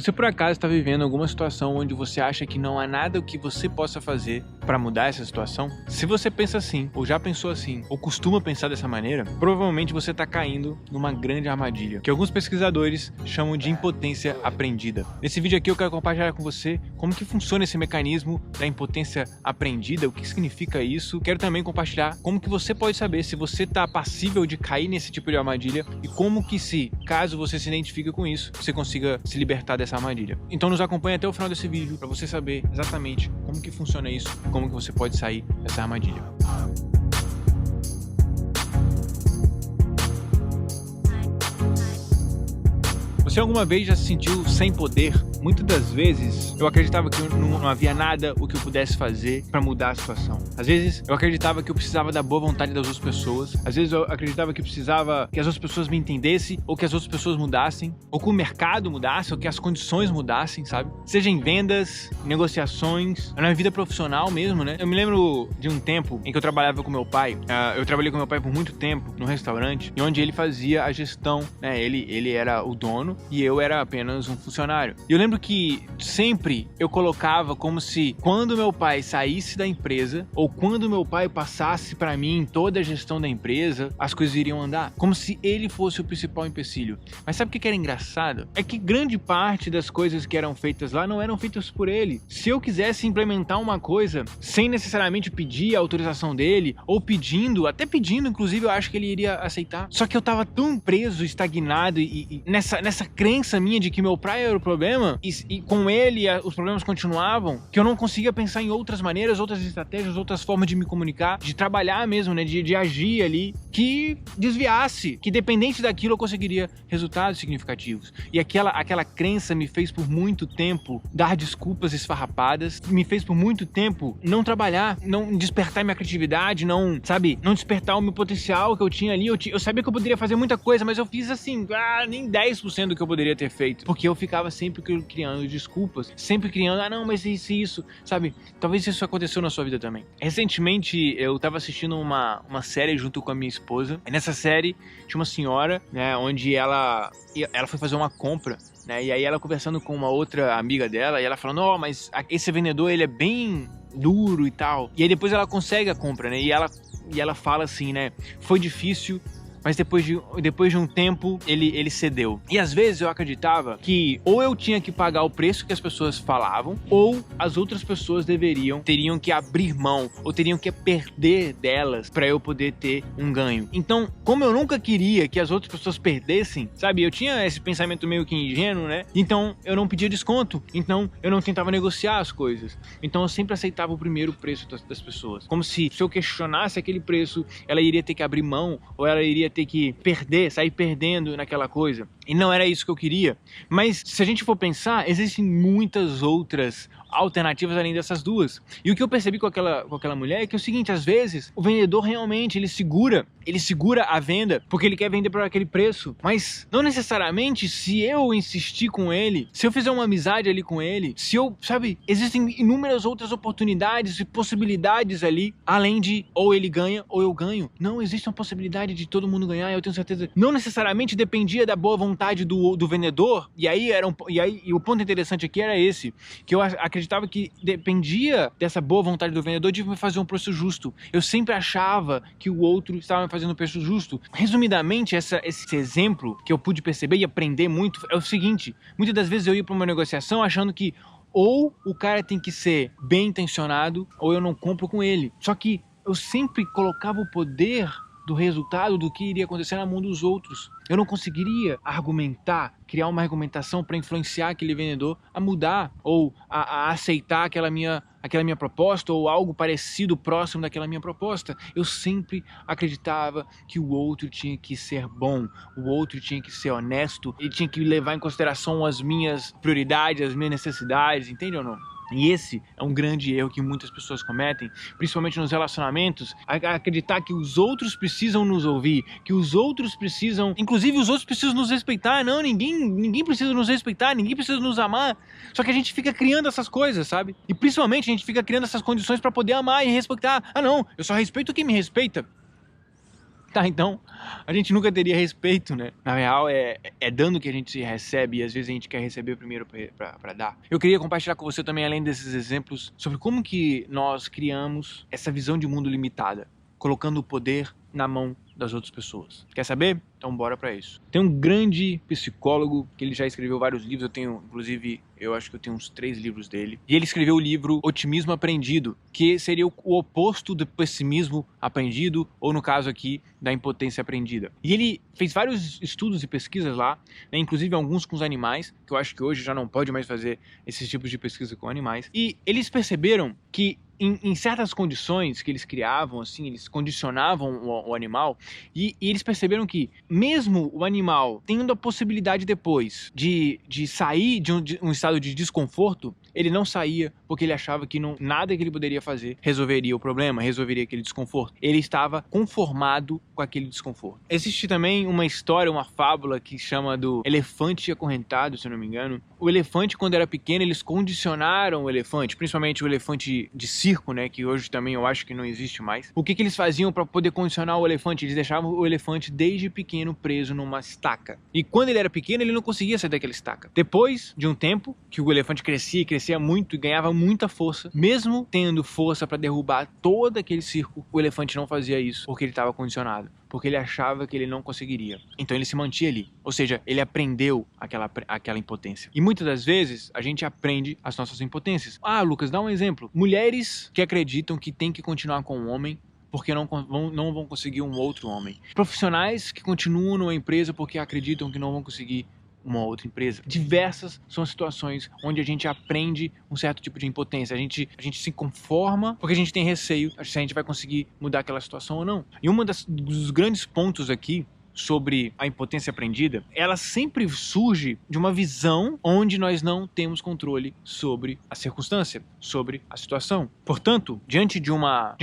Você por acaso está vivendo alguma situação onde você acha que não há nada o que você possa fazer para mudar essa situação? Se você pensa assim, ou já pensou assim, ou costuma pensar dessa maneira, provavelmente você está caindo numa grande armadilha, que alguns pesquisadores chamam de impotência aprendida. Nesse vídeo aqui eu quero compartilhar com você como que funciona esse mecanismo da impotência aprendida, o que significa isso. Quero também compartilhar como que você pode saber se você está passível de cair nesse tipo de armadilha e como que, caso você se identifique com isso, você consiga se libertar dessa armadilha. Então nos acompanhe até o final desse vídeo para você saber exatamente como que funciona isso, como que você pode sair dessa armadilha. Você alguma vez já se sentiu sem poder? Muitas das vezes eu acreditava que não havia nada o que eu pudesse fazer para mudar a situação. Às vezes eu acreditava que eu precisava da boa vontade das outras pessoas. Às vezes eu acreditava que precisava que as outras pessoas me entendessem, ou que as outras pessoas mudassem, ou que o mercado mudasse, ou que as condições mudassem, sabe? Seja em vendas, negociações, na vida profissional mesmo, né? Eu me lembro de um tempo em que eu trabalhava com meu pai. Eu trabalhei com meu pai por muito tempo no restaurante, onde ele fazia a gestão, né? Ele era o dono e eu era apenas um funcionário. E eu lembro que sempre eu colocava como se quando meu pai saísse da empresa, ou quando meu pai passasse para mim toda a gestão da empresa, as coisas iriam andar, como se ele fosse o principal empecilho. Mas sabe o que era engraçado? É que grande parte das coisas que eram feitas lá não eram feitas por ele. Se eu quisesse implementar uma coisa sem necessariamente pedir a autorização dele, ou até pedindo, inclusive, eu acho que ele iria aceitar. Só que eu tava tão preso, estagnado e nessa crença minha de que meu pai era o problema, e com ele os problemas continuavam, que eu não conseguia pensar em outras maneiras, outras estratégias, outras formas de me comunicar, de trabalhar mesmo, né, de agir ali, que desviasse, que dependente daquilo eu conseguiria resultados significativos. E aquela crença me fez por muito tempo dar desculpas esfarrapadas, me fez por muito tempo não trabalhar, não despertar minha criatividade, não despertar o meu potencial que eu tinha ali. Eu sabia que eu poderia fazer muita coisa, mas eu fiz assim, nem 10% do que eu poderia ter feito, porque eu ficava sempre criando desculpas, sempre criando, não, mas isso, sabe? Talvez isso aconteceu na sua vida também. Recentemente, eu tava assistindo uma série junto com a minha esposa, e nessa série tinha uma senhora, né, onde ela foi fazer uma compra, né, e aí ela conversando com uma outra amiga dela, e ela falando, mas esse vendedor, ele é bem duro e tal, e aí depois ela consegue a compra, né, e ela fala assim, né, foi difícil, mas depois de um tempo, ele cedeu. E às vezes eu acreditava que ou eu tinha que pagar o preço que as pessoas falavam, ou as outras pessoas teriam que abrir mão, ou teriam que perder delas para eu poder ter um ganho. Então, como eu nunca queria que as outras pessoas perdessem, sabe? Eu tinha esse pensamento meio que ingênuo, né? Então, eu não pedia desconto. Então, eu não tentava negociar as coisas. Então, eu sempre aceitava o primeiro preço das pessoas. Como se eu questionasse aquele preço, ela iria ter que abrir mão, ou ela iria ter que sair perdendo naquela coisa. E não era isso que eu queria. Mas se a gente for pensar, existem muitas outras alternativas além dessas duas. E o que eu percebi com aquela mulher é que é o seguinte, às vezes o vendedor realmente ele segura a venda porque ele quer vender por aquele preço, mas não necessariamente se eu insistir com ele, se eu fizer uma amizade ali com ele, existem inúmeras outras oportunidades e possibilidades ali, além de ou ele ganha ou eu ganho. Não existe uma possibilidade de todo mundo ganhar, eu tenho certeza. Não necessariamente dependia da boa vontade do vendedor, e o ponto interessante aqui era esse, que eu acreditava que dependia dessa boa vontade do vendedor de me fazer um preço justo. Eu sempre achava que o outro estava me fazendo um preço justo. Resumidamente, esse exemplo que eu pude perceber e aprender muito é o seguinte: muitas das vezes eu ia para uma negociação achando que ou o cara tem que ser bem intencionado ou eu não compro com ele. Só que eu sempre colocava o poder do resultado do que iria acontecer na mão dos outros. Eu não conseguiria criar uma argumentação para influenciar aquele vendedor a mudar ou a aceitar aquela minha proposta ou algo parecido próximo daquela minha proposta. Eu sempre acreditava que o outro tinha que ser bom, o outro tinha que ser honesto, ele tinha que levar em consideração as minhas prioridades, as minhas necessidades, entende ou não? E esse é um grande erro que muitas pessoas cometem, principalmente nos relacionamentos, acreditar que os outros precisam nos ouvir, que os outros precisam, inclusive os outros precisam nos respeitar. Não, ninguém precisa nos respeitar, ninguém precisa nos amar. Só que a gente fica criando essas coisas, sabe? E principalmente a gente fica criando essas condições para poder amar e respeitar. Não, eu só respeito quem me respeita. Tá, então a gente nunca teria respeito, né? Na real, é dando que a gente recebe e às vezes a gente quer receber primeiro pra dar. Eu queria compartilhar com você também, além desses exemplos, sobre como que nós criamos essa visão de mundo limitada, colocando o poder na mão das outras pessoas. Quer saber? Então bora pra isso. Tem um grande psicólogo que ele já escreveu vários livros, eu tenho, inclusive, eu acho que eu tenho uns 3 livros dele. E ele escreveu o livro Otimismo Aprendido, que seria o oposto do pessimismo aprendido, ou no caso aqui, da impotência aprendida. E ele fez vários estudos e pesquisas lá, né, inclusive alguns com os animais, que eu acho que hoje já não pode mais fazer esses tipos de pesquisa com animais. E eles perceberam que em certas condições que eles criavam, assim, eles condicionavam o animal, e eles perceberam que mesmo o animal tendo a possibilidade depois de sair de um estado de desconforto, ele não saía porque ele achava que nada que ele poderia fazer resolveria o problema, resolveria aquele desconforto. Ele estava conformado com aquele desconforto. Existe também uma história, uma fábula que chama do elefante acorrentado, se eu não me engano. O elefante, quando era pequeno, eles condicionaram o elefante, principalmente o elefante de circo, né, que hoje também eu acho que não existe mais. O que eles faziam para poder condicionar o elefante? Eles deixavam o elefante desde pequeno preso numa estaca. E quando ele era pequeno, ele não conseguia sair daquela estaca. Depois de um tempo que o elefante crescia muito e ganhava muita força, mesmo tendo força para derrubar todo aquele circo, o elefante não fazia isso porque ele estava condicionado, porque ele achava que ele não conseguiria. Então ele se mantinha ali. Ou seja, ele aprendeu aquela impotência. E muitas das vezes a gente aprende as nossas impotências. Ah, Lucas, dá um exemplo. Mulheres que acreditam que tem que continuar com um homem porque não vão conseguir um outro homem. Profissionais que continuam numa empresa porque acreditam que não vão conseguir uma outra empresa. Diversas são as situações onde a gente aprende um certo tipo de impotência. A gente se conforma porque a gente tem receio se a gente vai conseguir mudar aquela situação ou não. E dos grandes pontos aqui sobre a impotência aprendida, ela sempre surge de uma visão onde nós não temos controle sobre a circunstância, sobre a situação. Portanto, diante de uma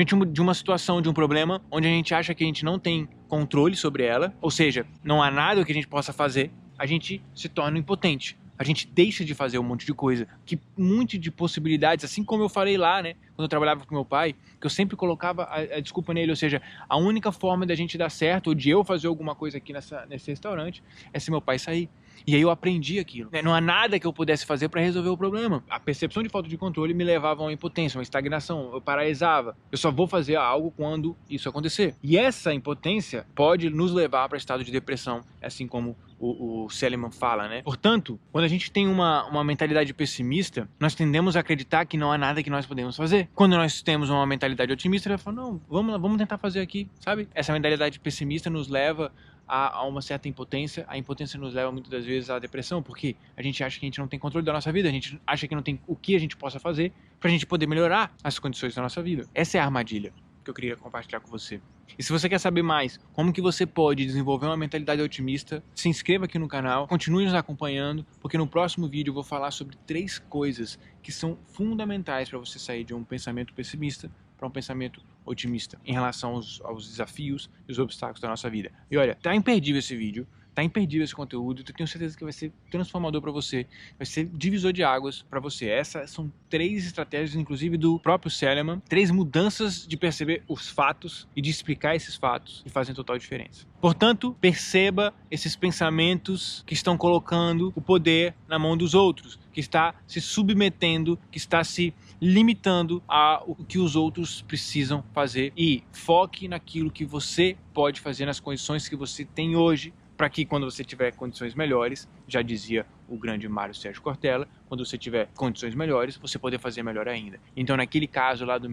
situação, de um problema, onde a gente acha que a gente não tem controle sobre ela, ou seja, não há nada que a gente possa fazer, a gente se torna impotente. A gente deixa de fazer um monte de coisa, que um monte de possibilidades, assim como eu falei lá, né, quando eu trabalhava com meu pai, que eu sempre colocava a desculpa nele, ou seja, a única forma da gente dar certo, ou de eu fazer alguma coisa aqui nesse restaurante, é se meu pai sair. E aí eu aprendi aquilo. Não há nada que eu pudesse fazer para resolver o problema. A percepção de falta de controle me levava a uma impotência, uma estagnação, eu paralisava. Eu só vou fazer algo quando isso acontecer. E essa impotência pode nos levar para estado de depressão, assim como o Seligman fala, né? Portanto, quando a gente tem uma mentalidade pessimista, nós tendemos a acreditar que não há nada que nós podemos fazer. Quando nós temos uma mentalidade otimista, nós falamos, não, vamos tentar fazer aqui, sabe? Essa mentalidade pessimista nos leva a uma certa impotência. A impotência nos leva muitas das vezes à depressão, porque a gente acha que a gente não tem controle da nossa vida, a gente acha que não tem o que a gente possa fazer pra gente poder melhorar as condições da nossa vida. Essa é a armadilha que eu queria compartilhar com você. E se você quer saber mais como que você pode desenvolver uma mentalidade otimista, se inscreva aqui no canal, continue nos acompanhando, porque no próximo vídeo eu vou falar sobre 3 coisas que são fundamentais para você sair de um pensamento pessimista para um pensamento otimista em relação aos desafios e os obstáculos da nossa vida. E olha, tá imperdível esse vídeo, tá imperdível esse conteúdo, eu tenho certeza que vai ser transformador para você, vai ser divisor de águas para você. Essas são 3 estratégias, inclusive do próprio Seligman, 3 mudanças de perceber os fatos e de explicar esses fatos que fazem total diferença. Portanto, perceba esses pensamentos que estão colocando o poder na mão dos outros, que está se submetendo, que está se limitando ao que os outros precisam fazer, e foque naquilo que você pode fazer, nas condições que você tem hoje, para que quando você tiver condições melhores, já dizia o grande Mário Sérgio Cortella, quando você tiver condições melhores, você poder fazer melhor ainda. Então, naquele caso lá do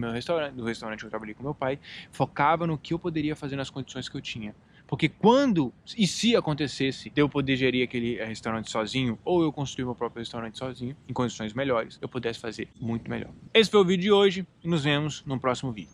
restaurante que eu trabalhei com meu pai, focava no que eu poderia fazer nas condições que eu tinha. Porque quando e se acontecesse de eu poder gerir aquele restaurante sozinho, ou eu construir meu próprio restaurante sozinho, em condições melhores, eu pudesse fazer muito melhor. Esse foi o vídeo de hoje e nos vemos no próximo vídeo.